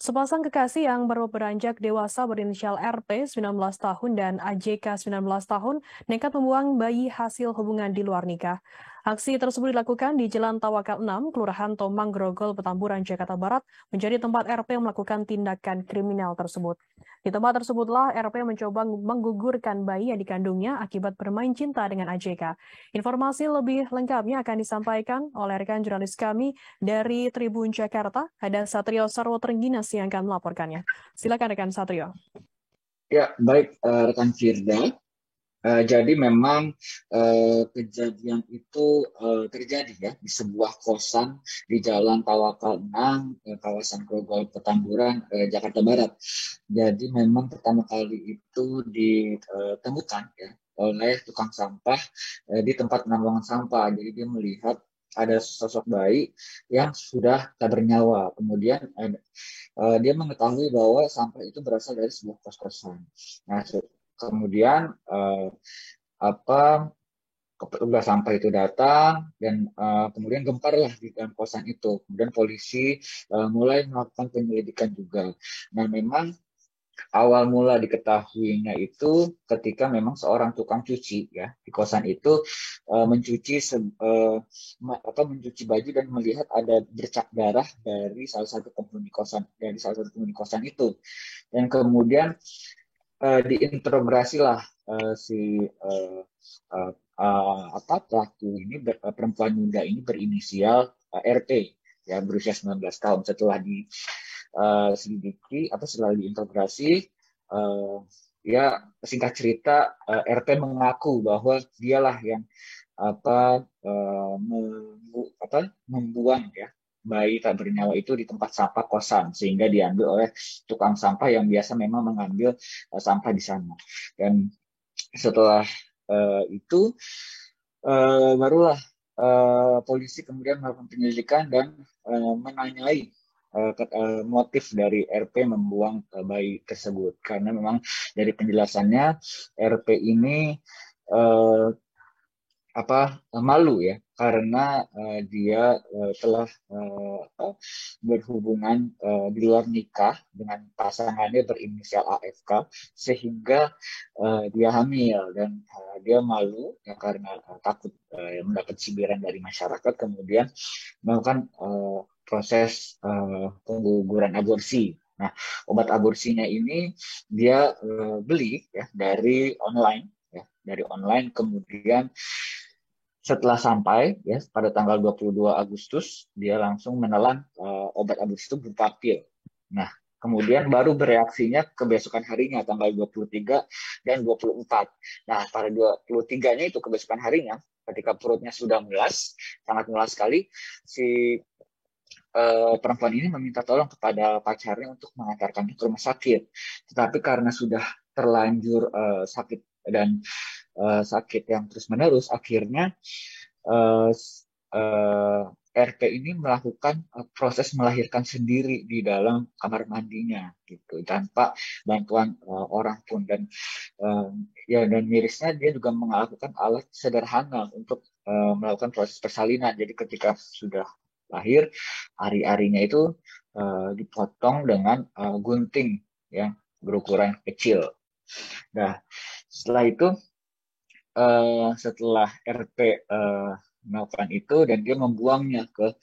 Sepasang kekasih yang baru beranjak dewasa berinisial RP 19 tahun dan AJK 19 tahun nekat membuang bayi hasil hubungan di luar nikah. Aksi tersebut dilakukan di Jalan Tawakal 6, Kelurahan Tomang Grogol, Petamburan, Jakarta Barat, menjadi tempat RP melakukan tindakan kriminal tersebut. Di tempat tersebutlah RP mencoba menggugurkan bayi yang dikandungnya akibat bermain cinta dengan AJK. Informasi lebih lengkapnya akan disampaikan oleh rekan jurnalis kami dari Tribun Jakarta, ada Satrio Sarwoterengginas yang akan melaporkannya. Silakan rekan Satrio. Ya, baik rekan Firda. Jadi memang kejadian itu terjadi ya di sebuah kosan di Jalan Tawakal 6, kawasan Grogol Petamburan, Jakarta Barat. Jadi memang pertama kali itu ditemukan ya oleh tukang sampah di tempat penampungan sampah. Jadi dia melihat ada sosok bayi yang sudah tak bernyawa. Kemudian dia mengetahui bahwa sampah itu berasal dari sebuah kos-kosan. Nah, kemudian apa petugas sampah itu datang dan kemudian gemparlah di dalam kosan itu. Kemudian polisi mulai melakukan penyelidikan juga. Nah, memang awal mula diketahuinya itu ketika memang seorang tukang cuci ya di kosan itu mencuci baju dan melihat ada bercak darah dari salah satu penghuni kosan itu. Dan kemudian diinterogasilah si pelaku ini perempuan muda ini berinisial RT ya berusia 19 tahun. Setelah diselidiki atau setelah diintegrasi, ya singkat cerita RT mengaku bahwa dialah yang membuang ya bayi tak bernyawa itu di tempat sampah kosan sehingga diambil oleh tukang sampah yang biasa memang mengambil sampah di sana. Dan setelah itu barulah polisi kemudian melakukan penyelidikan dan menanyai motif dari RP membuang bayi tersebut, karena memang dari penjelasannya RP ini uh, malu ya karena dia telah berhubungan di luar nikah dengan pasangannya berinisial AFK sehingga dia hamil dan dia malu ya karena takut mendapat cibiran dari masyarakat, kemudian melakukan proses pengguguran aborsi. Nah, obat aborsinya ini dia beli ya dari online, kemudian setelah sampai ya pada tanggal 22 Agustus dia langsung menelan obat aborsi itu berupa pil. Nah, kemudian baru bereaksinya kebesokan harinya tanggal 23 dan 24. Nah, pada 23-nya itu kebesokan harinya ketika perutnya sudah mulas, sangat mulas sekali, si perempuan ini meminta tolong kepada pacarnya untuk mengantarkannya ke rumah sakit. Tetapi karena sudah terlanjur sakit dan sakit yang terus-menerus, akhirnya uh, uh, RP ini melakukan proses melahirkan sendiri di dalam kamar mandinya gitu tanpa bantuan orang pun. Dan dan mirisnya dia juga melakukan alat sederhana untuk melakukan proses persalinan. Jadi ketika sudah lahir, ari-arinya itu dipotong dengan gunting yang berukuran kecil. Nah, setelah itu setelah RP melakukan itu dan dia membuangnya ke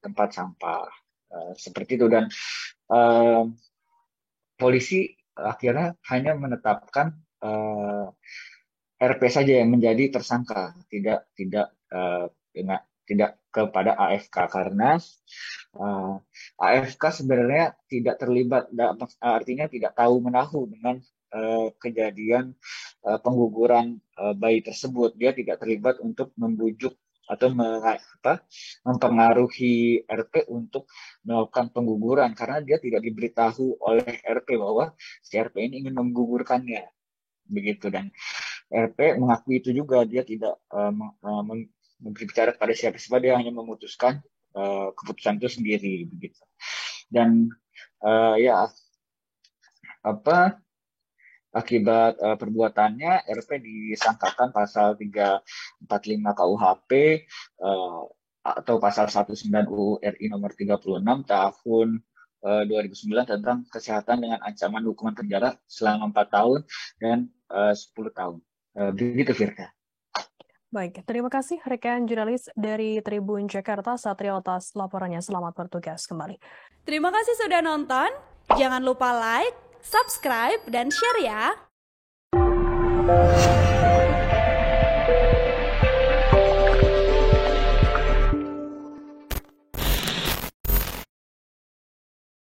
tempat sampah seperti itu. Dan polisi akhirnya hanya menetapkan RP saja yang menjadi tersangka, tidak kepada AFK karena AFK sebenarnya tidak terlibat, artinya tidak tahu menahu dengan kejadian pengguguran bayi tersebut. Dia tidak terlibat untuk membujuk atau mempengaruhi RP untuk melakukan pengguguran karena dia tidak diberitahu oleh RP bahwa si RP ini ingin menggugurkannya begitu. Dan RP mengakui itu juga, dia tidak berbicara kepada siapa-siapa, dia hanya memutuskan keputusan itu sendiri begitu. Dan ya akibat perbuatannya RP disangkakan pasal 345 KUHP atau pasal 19 UU RI nomor 36 tahun 2009 tentang kesehatan dengan ancaman hukuman penjara selama 4 tahun dan 10 tahun. Begitu, Firda. Baik, terima kasih rekan jurnalis dari Tribun Jakarta, Satrio, atas laporannya. Selamat bertugas kembali. Terima kasih sudah nonton. Jangan lupa like, subscribe, dan share ya.